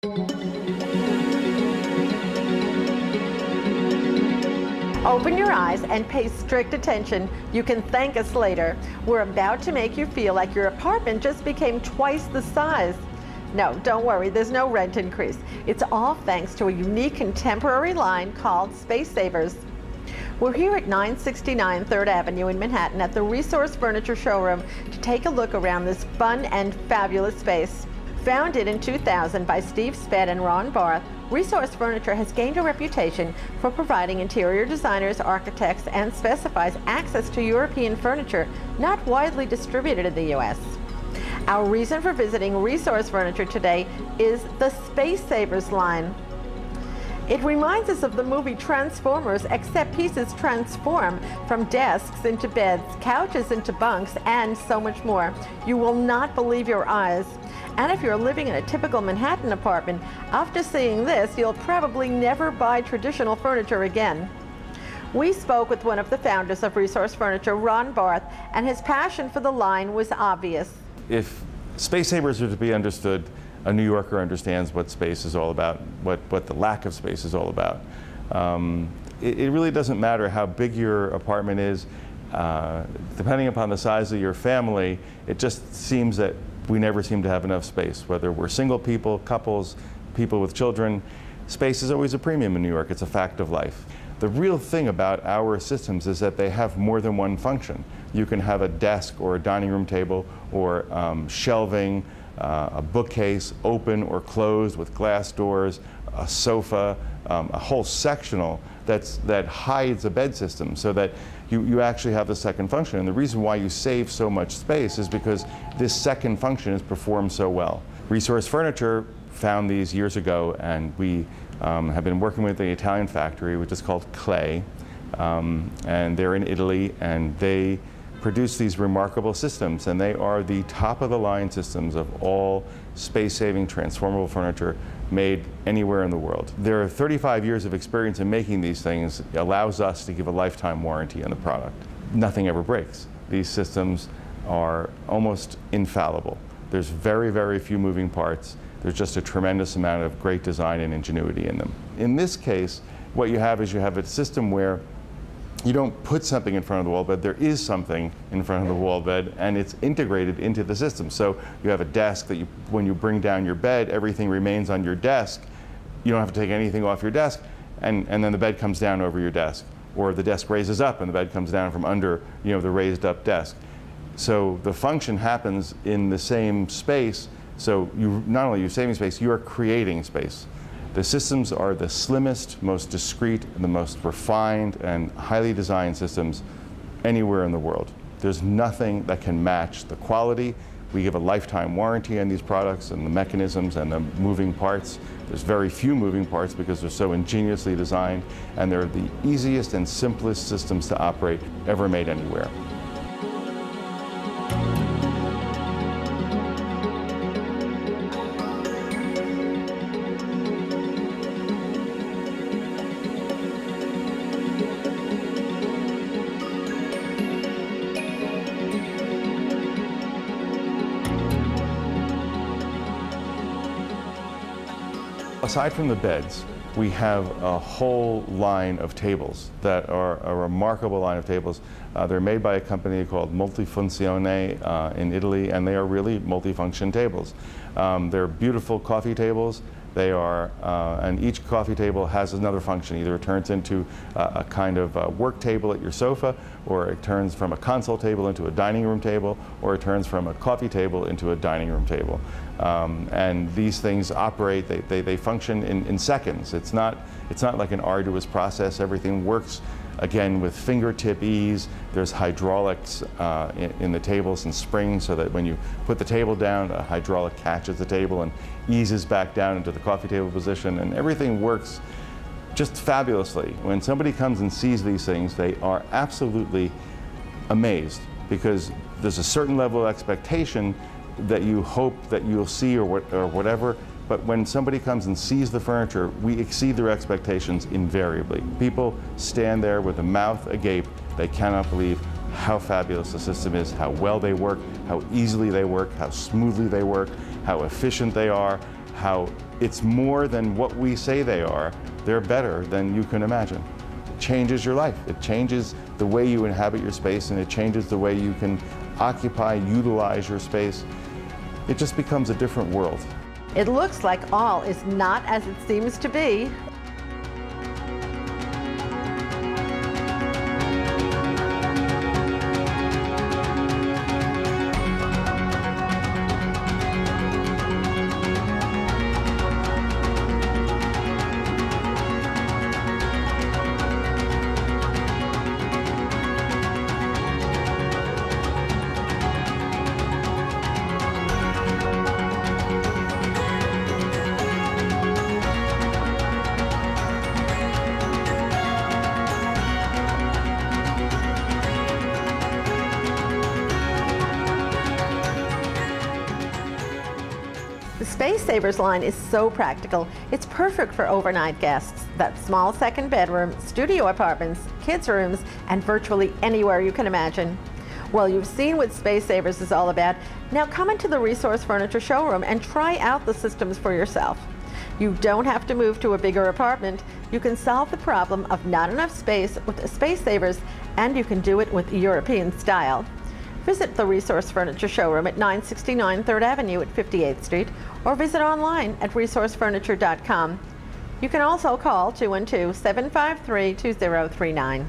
Open your eyes and pay strict attention. You can thank us later. We're about to make you feel like your apartment just became twice the size. No, don't worry, there's no rent increase. It's all thanks to a unique contemporary line called Space Savers. We're here at 969 3rd Avenue in Manhattan at the Resource Furniture Showroom to take a look around this fun and fabulous space. Founded in 2000 by Steve Sped and Ron Barth, Resource Furniture has gained a reputation for providing interior designers, architects, and specifies access to European furniture not widely distributed in the U.S. Our reason for visiting Resource Furniture today is the Space Savers line. It reminds us of the movie Transformers, except pieces transform from desks into beds, couches into bunks, and so much more. You will not believe your eyes. And if you're living in a typical Manhattan apartment, after seeing this, you'll probably never buy traditional furniture again. We spoke with one of the founders of Resource Furniture, Ron Barth, and his passion for the line was obvious. If Space Savers are to be understood, a New Yorker understands what space is all about, what the lack of space is all about. It really doesn't matter how big your apartment is. Depending upon the size of your family, it just seems that we never seem to have enough space. Whether we're single people, couples, people with children, space is always a premium in New York. It's a fact of life. The real thing about our systems is that they have more than one function. You can have a desk or a dining room table or shelving, a bookcase, open or closed with glass doors, a sofa, a whole sectional that hides a bed system so that you actually have the second function. And the reason why you save so much space is because this second function is performed so well. Resource Furniture found these years ago, and we have been working with the Italian factory, which is called Clay, and they're in Italy, and they produce these remarkable systems, and they are the top-of-the-line systems of all space-saving transformable furniture made anywhere in the world. Their 35 years of experience in making these things allows us to give a lifetime warranty on the product. Nothing ever breaks. These systems are almost infallible. There's very, very few moving parts. There's just a tremendous amount of great design and ingenuity in them. In this case, what you have is you have a system where you don't put something in front of the wall bed, there is something in front of the wall bed, and it's integrated into the system. So you have a desk that when you bring down your bed, everything remains on your desk. You don't have to take anything off your desk, and then the bed comes down over your desk. Or the desk raises up and the bed comes down from under the raised up desk. So the function happens in the same space, so not only are you saving space, you are creating space. The systems are the slimmest, most discreet, and the most refined and highly designed systems anywhere in the world. There's nothing that can match the quality. We give a lifetime warranty on these products and the mechanisms and the moving parts. There's very few moving parts because they're so ingeniously designed, and they're the easiest and simplest systems to operate ever made anywhere. Aside from the beds, we have a whole line of tables that are a remarkable line of tables. They're made by a company called Multifunzione in Italy, and they are really multifunction tables. They're beautiful coffee tables. They are, and each coffee table has another function. Either it turns into a kind of work table at your sofa, or it turns from a console table into a dining room table, or it turns from a coffee table into a dining room table. And these things operate, they function in seconds. It's not like an arduous process. Everything works, again, with fingertip ease. There's hydraulics in the tables and springs so that when you put the table down, a hydraulic catches the table and eases back down into the coffee table position, and everything works just fabulously. When somebody comes and sees these things, they are absolutely amazed because there's a certain level of expectation that you hope that you'll see or whatever, but when somebody comes and sees the furniture, we exceed their expectations invariably. People stand there with a mouth agape. They cannot believe how fabulous the system is, how well they work, how easily they work, how smoothly they work, how efficient they are, how it's more than what we say they are. They're better than you can imagine. It changes your life. It changes the way you inhabit your space, and it changes the way you can occupy, utilize your space. It just becomes a different world. It looks like all is not as it seems to be. The Space Savers line is so practical. It's perfect for overnight guests. That small second bedroom, studio apartments, kids' rooms, and virtually anywhere you can imagine. Well, you've seen what Space Savers is all about. Now come into the Resource Furniture showroom and try out the systems for yourself. You don't have to move to a bigger apartment. You can solve the problem of not enough space with Space Savers, and you can do it with European style. Visit the Resource Furniture showroom at 969 3rd Avenue at 58th Street, or visit online at resourcefurniture.com. You can also call 212-753-2039.